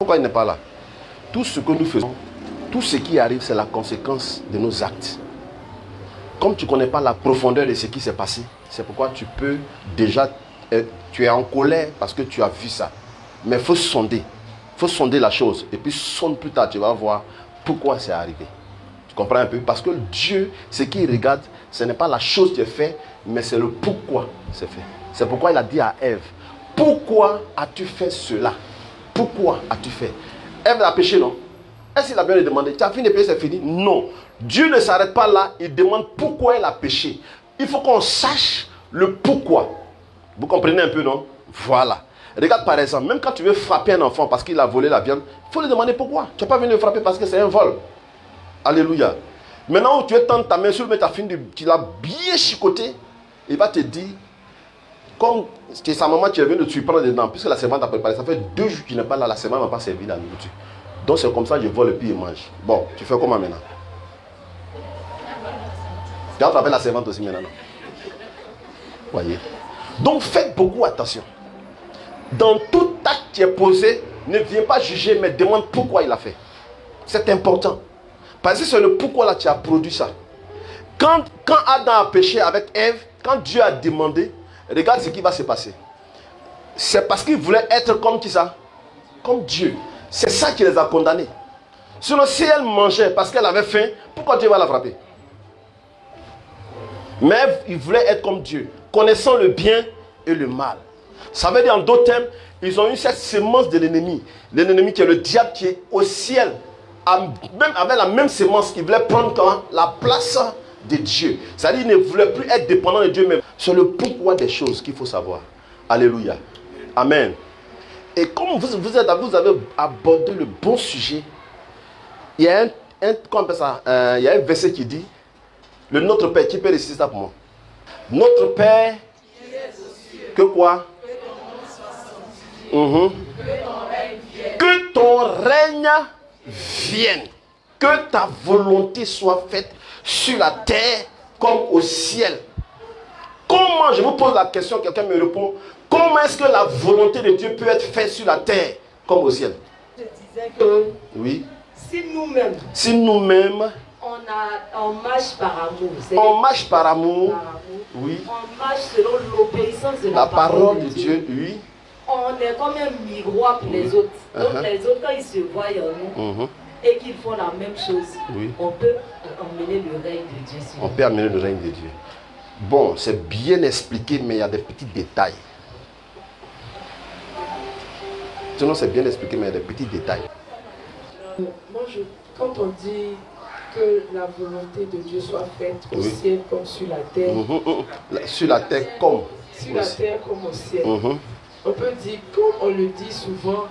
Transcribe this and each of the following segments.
pourquoi il n'est pas là? Tout ce que nous faisons, tout ce qui arrive, c'est la conséquence de nos actes. Comme tu ne connais pas la profondeur de ce qui s'est passé, c'est pourquoi tu peux déjà, tu es en colère parce que tu as vu ça. Mais il faut sonder. Il faut sonder la chose. Et puis sonde plus tard, tu vas voir pourquoi c'est arrivé. Tu comprends un peu? Parce que Dieu, ce qu'il regarde, ce n'est pas la chose qui est faite, mais c'est le pourquoi c'est fait. C'est pourquoi il a dit à Ève, pourquoi as-tu fait cela? Pourquoi as-tu fait? Ève a péché, non? Est-ce qu'il a bien lui demandé, tu as fini de pécher, c'est fini? Non. Dieu ne s'arrête pas là, il demande pourquoi elle a péché. Il faut qu'on sache le pourquoi. Vous comprenez un peu, non? Voilà. Regarde par exemple, même quand tu veux frapper un enfant parce qu'il a volé la viande, il faut lui demander pourquoi. Tu n'as pas venu le frapper parce que c'est un vol. Alléluia. Maintenant où tu es tendre ta main sur le mec, tu l'as bien chicoté, il va te dire, comme c'est sa maman qui est venue de te prendre dedans, puisque la servante a préparé, ça fait 2 jours qu'il n'est pas là, la servante n'a pas servi la nourriture. Donc c'est comme ça, je vole et puis il mange. Bon, tu fais comment maintenant? Tu vas frapper la servante aussi maintenant. Voyez. Donc faites beaucoup attention. Dans tout acte qui est posé, ne viens pas juger, mais demande pourquoi il a fait. C'est important. Parce que c'est le pourquoi là tu as produit ça. Quand Adam a péché avec Ève, quand Dieu a demandé, regarde ce qui va se passer. C'est parce qu'il voulait être comme qui ça? Comme Dieu. C'est ça qui les a condamnés. Sinon, si elle mangeait parce qu'elle avait faim, pourquoi Dieu va la frapper? Mais Ève, il voulait être comme Dieu, connaissant le bien et le mal. Ça veut dire en d'autres termes, ils ont eu cette sémence de l'ennemi. L'ennemi qui est le diable qui est au ciel, même avec la même sémence, qui voulait prendre la place de Dieu. C'est-à-dire qu'il ne voulait plus être dépendant de Dieu, mais c'est le pourquoi des choses qu'il faut savoir. Alléluia. Amen. Et comme vous avez abordé le bon sujet, il y a il y a un verset qui dit, le Notre Père, qui peut réciter ça pour moi? Notre Père, que quoi? Que ton règne vienne. Que ta volonté soit faite sur la terre comme au ciel. Comment, je vous pose la question, quelqu'un me répond, comment est-ce que la volonté de Dieu peut être faite sur la terre comme au ciel? Je disais que oui. Si nous-mêmes on marche par amour. On marche par amour. Oui. On marche selon l'obéissance de la parole de Dieu. Oui. On est comme un miroir pour les autres. Donc les autres, quand ils se voient en nous et qu'ils font la même chose, on peut emmener le règne de Dieu. On peut amener le règne de Dieu. Bon, c'est bien expliqué, mais il y a des petits détails. Sinon, c'est bien expliqué, mais il y a des petits détails. Moi, quand on dit que la volonté de Dieu soit faite au ciel comme sur la terre. Sur la terre comme sur la terre comme au ciel. On peut dire, comme on le dit souvent,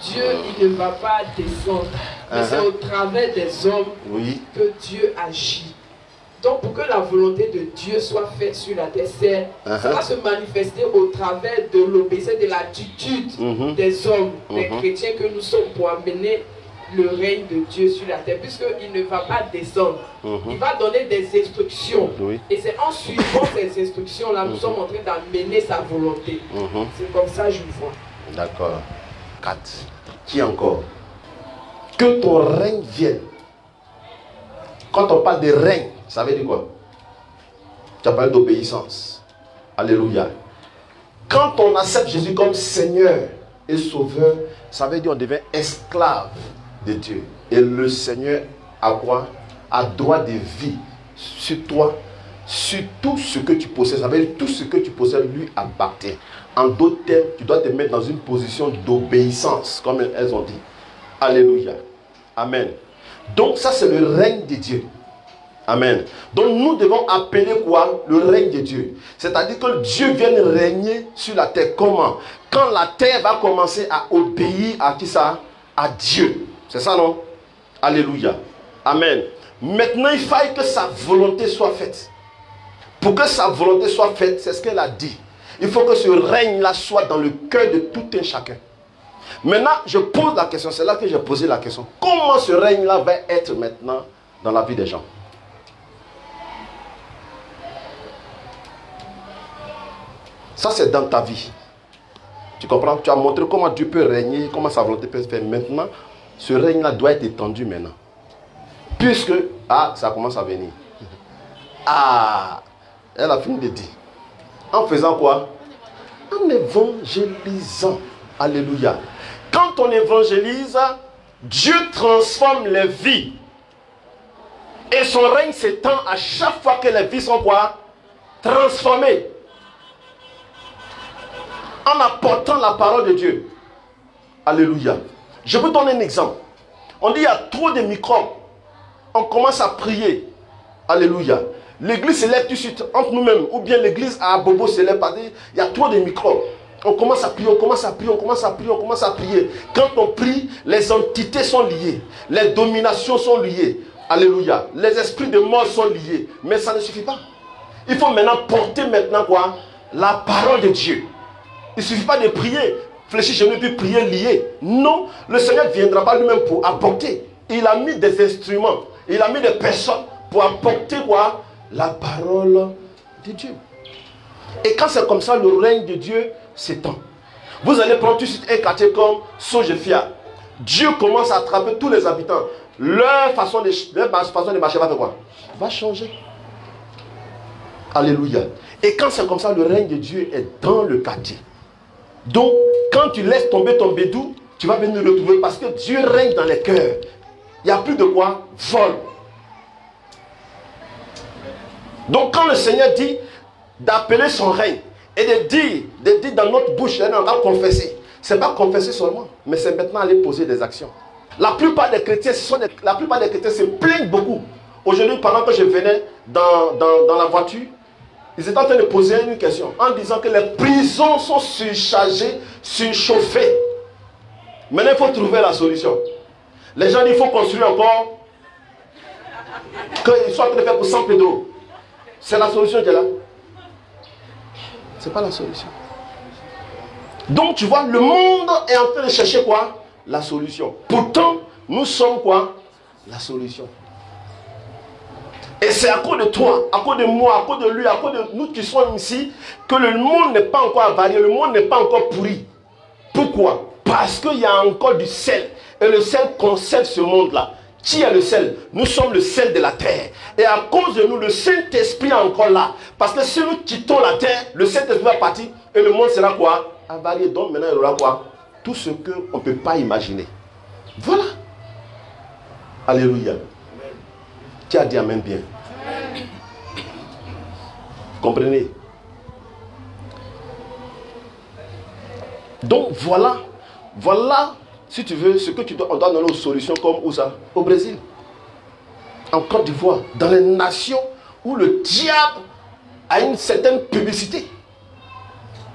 Dieu il ne va pas descendre. Mais c'est au travers des hommes que Dieu agit. Donc pour que la volonté de Dieu soit faite sur la terre, ça va se manifester au travers de l'obéissance, de l'attitude des hommes, des chrétiens que nous sommes pour amener le règne de Dieu sur la terre, puisqu'il ne va pas descendre. Il va donner des instructions. Et c'est en suivant ces instructions-là, nous sommes en train d'amener sa volonté. C'est comme ça que je le vois. D'accord. 4. Qui encore? Que ton règne vienne. Quand on parle de règne, ça veut dire quoi? Tu as parlé d'obéissance. Alléluia. Quand on accepte Jésus comme Seigneur et Sauveur, ça veut dire qu'on devient esclave de Dieu. Et le Seigneur a quoi? A droit de vie sur toi, sur tout ce que tu possèdes. Ça veut dire tout ce que tu possèdes lui appartient. En d'autres termes, tu dois te mettre dans une position d'obéissance, comme elles ont dit. Alléluia. Amen. Donc ça c'est le règne de Dieu. Amen. Donc nous devons appeler quoi? Le règne de Dieu. C'est-à-dire que Dieu vienne régner sur la terre. Comment? Quand la terre va commencer à obéir à qui ça? À Dieu. C'est ça, non? Alléluia. Amen. Maintenant, il faille que sa volonté soit faite. Pour que sa volonté soit faite, c'est ce qu'elle a dit. Il faut que ce règne-là soit dans le cœur de tout un chacun. Maintenant, je pose la question. C'est là que j'ai posé la question. Comment ce règne-là va être maintenant dans la vie des gens? Ça, c'est dans ta vie. Tu comprends? Tu as montré comment Dieu peut régner, comment sa volonté peut se faire. Maintenant, ce règne-là doit être étendu maintenant. Puisque, ça commence à venir. Elle a fini de dire. En faisant quoi? En évangélisant. Alléluia. Quand on évangélise, Dieu transforme les vies. Et son règne s'étend à chaque fois que les vies sont quoi? Transformées. En apportant la parole de Dieu. Alléluia. Je peux donner un exemple. On dit il y a trop de microbes. On commence à prier. Alléluia. L'église se lève tout de suite entre nous-mêmes. Ou bien l'église à Bobo se lève. Il y a trop de microbes. On commence à prier, on commence à prier, on commence à prier, on commence à prier. Quand on prie, les entités sont liées. Les dominations sont liées. Alléluia. Les esprits de mort sont liés. Mais ça ne suffit pas. Il faut maintenant porter maintenant quoi? La parole de Dieu. Il ne suffit pas de prier. Fléchir chez nous et puis prier lié. Non, le Seigneur ne viendra pas lui-même pour apporter. Il a mis des instruments. Il a mis des personnes pour apporter quoi? La parole de Dieu. Et quand c'est comme ça, le règne de Dieu s'étend. Vous allez prendre tout de suite un quartier comme Sojefia. Dieu commence à attraper tous les habitants. Leur façon de marcher va faire quoi? Va changer. Alléluia. Et quand c'est comme ça, le règne de Dieu est dans le quartier. Donc, quand tu laisses tomber ton bédou, tu vas venir le retrouver parce que Dieu règne dans les cœurs. Il n'y a plus de quoi? Vol. Donc, quand le Seigneur dit d'appeler son règne et de dire dans notre bouche, on va confesser. Ce n'est pas confesser seulement, mais c'est maintenant aller poser des actions. La plupart des chrétiens se plaignent beaucoup. Aujourd'hui, pendant que je venais dans la voiture, ils étaient en train de poser une question en disant que les prisons sont surchargées, surchauffées. Maintenant, il faut trouver la solution. Les gens disent qu'il faut construire encore, qu'ils sont en train de faire pour San Pedro. C'est la solution qui est là. Ce n'est pas la solution. Donc, tu vois, le monde est en train de chercher quoi? La solution. Pourtant, nous sommes quoi? La solution. Et c'est à cause de toi, à cause de moi, à cause de lui, à cause de nous qui sommes ici, que le monde n'est pas encore avarié, le monde n'est pas encore pourri. Pourquoi? Parce qu'il y a encore du sel. Et le sel conserve ce monde-là. Qui est le sel? Nous sommes le sel de la terre. Et à cause de nous, le Saint-Esprit est encore là. Parce que si nous quittons la terre, le Saint-Esprit va partir et le monde sera quoi? Avarié. Donc maintenant, il y aura quoi? Tout ce qu'on ne peut pas imaginer. Voilà. Alléluia. Qui a dit amen bien? Comprenez? Donc voilà, si tu veux, ce que on doit donner aux solutions comme où ça? Au Brésil, en Côte d'Ivoire, dans les nations où le diable a une certaine publicité,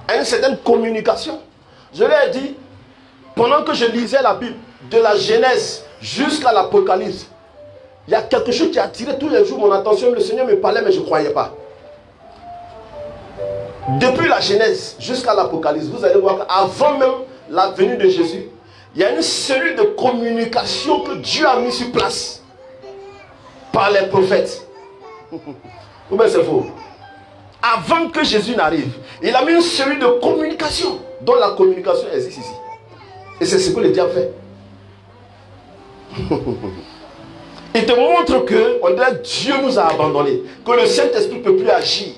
a une certaine communication. Je leur ai dit, pendant que je lisais la Bible, de la Genèse jusqu'à l'Apocalypse, il y a quelque chose qui a attiré tous les jours mon attention. Le Seigneur me parlait, mais je ne croyais pas. Depuis la Genèse jusqu'à l'Apocalypse, vous allez voir qu'avant même la venue de Jésus, il y a une cellule de communication que Dieu a mis sur place par les prophètes. Ou bien c'est faux? Avant que Jésus n'arrive, il a mis une cellule de communication, dont la communication existe ici. Et c'est ce que le diable fait. Il te montre que on dirait que Dieu nous a abandonnés, que le Saint-Esprit ne peut plus agir,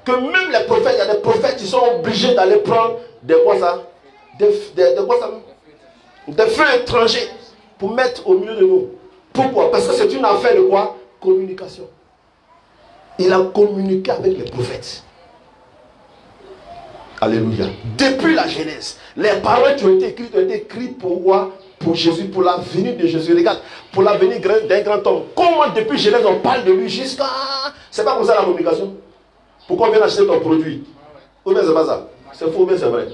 que même les prophètes, il y a des prophètes qui sont obligés d'aller prendre des quoi ça? Des feux étrangers pour mettre au milieu de nous. Pourquoi? Parce que c'est une affaire de quoi? Communication. Il a communiqué avec les prophètes. Alléluia. Depuis la Genèse, les paroles qui ont été écrites pour quoi? Pour Jésus, pour la venue de Jésus. Regarde, pour la venue d'un grand homme. Comment depuis Genèse on parle de lui jusqu'à... C'est pas comme ça la communication. Pourquoi on vient acheter ton produit? Ou bien c'est pas ça? C'est faux ou bien c'est vrai?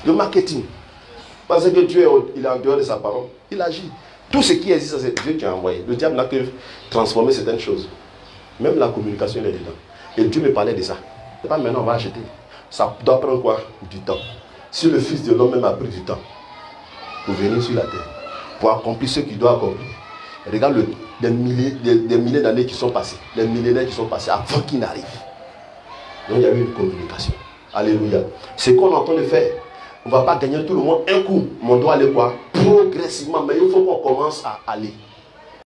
Le marketing. Parce que Dieu il est en dehors de sa parole. Il agit. Tout ce qui existe, c'est Dieu qui a envoyé. Le diable n'a que transformer certaines choses. Même la communication est dedans. Et Dieu me parlait de ça. C'est pas maintenant on va acheter. Ça doit prendre quoi? Du temps. Si le Fils de l'homme même a pris du temps pour venir sur la terre, pour accomplir ce qu'il doit accomplir. Regarde des milliers d'années qui sont passées, les millénaires qui sont passés avant qu'il n'arrive. Donc il y a eu une communication. Alléluia. C'est qu'on est en train de faire. On ne va pas gagner tout le monde un coup. Mais on doit aller quoi? Progressivement. Mais il faut qu'on commence à aller.